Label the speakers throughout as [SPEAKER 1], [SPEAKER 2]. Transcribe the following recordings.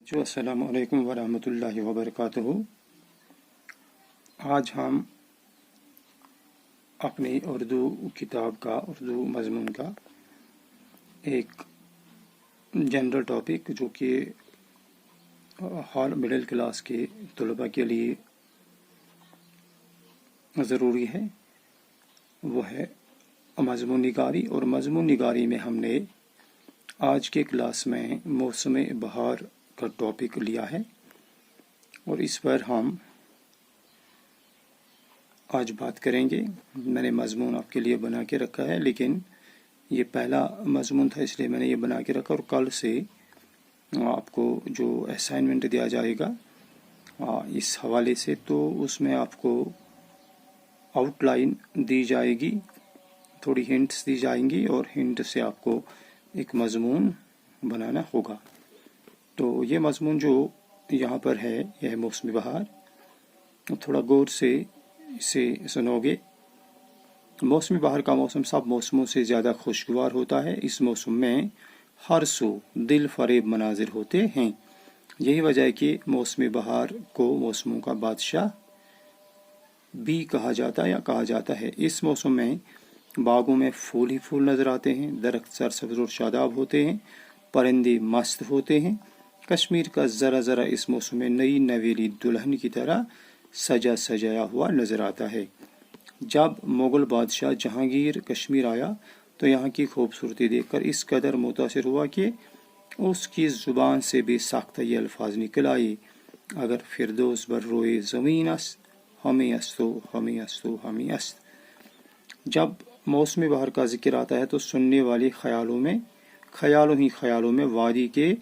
[SPEAKER 1] السلام علیکم ورحمۃ اللہ وبرکاتہ۔ آج ہم اپنی اردو کتاب کا اردو مضمون کا ایک جنرل ٹاپک جو کہ ہر مڈل کلاس کے طلباء کے لیے ضروری ہے، وہ ہے مضمون نگاری۔ اور مضمون نگاری میں ہم نے آج کے کلاس میں موسم بہار کا ٹاپک لیا ہے، اور اس پر ہم آج بات کریں گے۔ میں نے مضمون آپ کے لیے بنا کے رکھا ہے، لیکن یہ پہلا مضمون تھا اس لیے میں نے یہ بنا کے رکھا، اور کل سے آپ کو جو اسائنمنٹ دیا جائے گا اس حوالے سے، تو اس میں آپ کو آؤٹ لائن دی جائے گی، تھوڑی ہنٹس دی جائیں گی، اور ہنٹ سے آپ کو ایک مضمون بنانا ہوگا۔ تو یہ مضمون جو یہاں پر ہے یہ ہے موسم بہار، تھوڑا غور سے اسے سنو گے۔ موسم بہار کا موسم سب موسموں سے زیادہ خوشگوار ہوتا ہے۔ اس موسم میں ہر سو دل فریب مناظر ہوتے ہیں۔ یہی وجہ ہے کہ موسم بہار کو موسموں کا بادشاہ بھی کہا جاتا ہے۔ اس موسم میں باغوں میں پھول ہی پھول نظر آتے ہیں، درخت سرسبز اور شاداب ہوتے ہیں، پرندے مست ہوتے ہیں۔ کشمیر کا ذرا ذرا اس موسم میں نئی نویلی دلہن کی طرح سجایا ہوا نظر آتا ہے۔ جب مغل بادشاہ جہانگیر کشمیر آیا تو یہاں کی خوبصورتی دیکھ کر اس قدر متاثر ہوا کہ اس کی زبان سے بھی ساختہ یہ الفاظ نکل آئے: اگر فردوس بر روئے زمین است، ہمیں استو ہمیں استو ہمیں است۔ جب موسم بہار کا ذکر آتا ہے تو سننے والے خیالوں میں وادی کے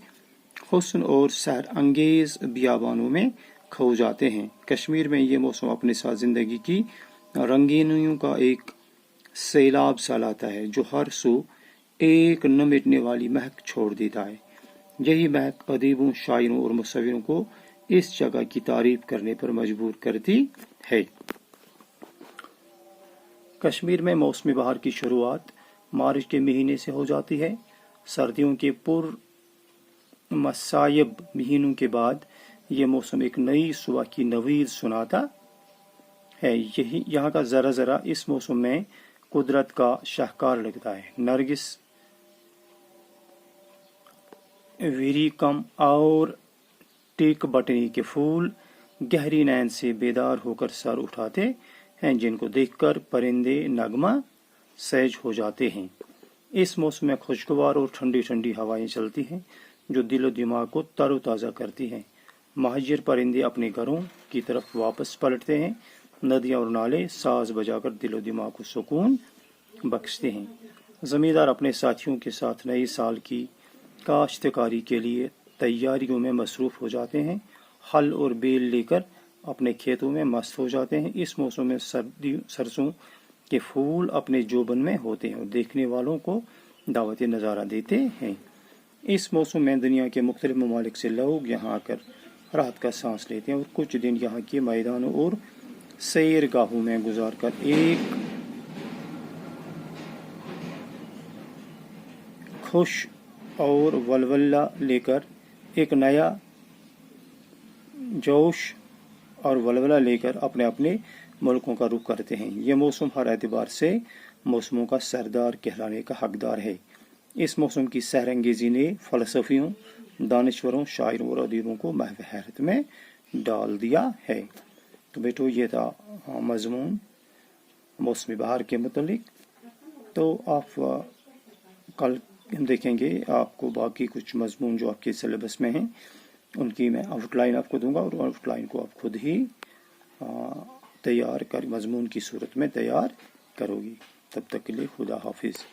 [SPEAKER 1] حسن اور سحر انگیز بیابانوں میں کھو جاتے ہیں۔ کشمیر میں یہ موسم اپنے ساتھ زندگی کی رنگینیوں کا ایک سیلاب سا لاتا ہے، جو ہر سو ایک نہ مٹنے والی مہک چھوڑ دیتا ہے۔ یہی مہک ادیبوں، شاعروں اور مصوروں کو اس جگہ کی تعریف کرنے پر مجبور کرتی ہے۔ کشمیر میں موسم بہار کی شروعات مارچ کے مہینے سے ہو جاتی ہے۔ سردیوں کے پر مصائب مہینوں کے بعد یہ موسم ایک نئی صبح کی نوید سناتا ہے۔ یہاں کا ذرا ذرا اس موسم میں قدرت کا شاہکار لگتا ہے۔ نرگس، ویریکم اور ٹیک بٹنی کے پھول گہری نیند سے بیدار ہو کر سر اٹھاتے ہیں، جن کو دیکھ کر پرندے نغمہ سیج ہو جاتے ہیں۔ اس موسم میں خوشگوار اور ٹھنڈی ٹھنڈی ہوائیں چلتی ہیں جو دل و دماغ کو تر و تازہ کرتی ہیں۔ مہاجر پرندے اپنے گھروں کی طرف واپس پلٹتے ہیں۔ ندیاں اور نالے ساز بجا کر دل و دماغ کو سکون بخشتے ہیں۔ زمیندار اپنے ساتھیوں کے ساتھ نئے سال کی کاشتکاری کے لیے تیاریوں میں مصروف ہو جاتے ہیں۔ ہل اور بیل لے کر اپنے کھیتوں میں مست ہو جاتے ہیں۔ اس موسم میں سرسوں کے پھول اپنے جوبن میں ہوتے ہیں اور دیکھنے والوں کو دعوت نظارہ دیتے ہیں۔ اس موسم میں دنیا کے مختلف ممالک سے لوگ یہاں آ کر راحت کا سانس لیتے ہیں اور کچھ دن یہاں کے میدانوں اور سیر گاہوں میں گزار کر ایک خوش اور ولولہ لے کر ایک نیا جوش اور ولولہ لے کر اپنے ملکوں کا رخ کرتے ہیں۔ یہ موسم ہر اعتبار سے موسموں کا سردار کہلانے کا حقدار ہے۔ اس موسم کی سحر انگیزی نے فلسفیوں، دانشوروں، شاعروں اور ادیبوں کو محو حیرت میں ڈال دیا ہے۔ تو بیٹو یہ تھا مضمون موسم بہار کے متعلق۔ تو آپ کل ہم دیکھیں گے آپ کو باقی کچھ مضمون جو آپ کے سلیبس میں ہیں ان کی میں آؤٹ لائن آپ کو دوں گا، اور آؤٹ لائن کو آپ خود ہی تیار کر مضمون کی صورت میں تیار کرو گی۔ تب تک کے لیے خدا حافظ۔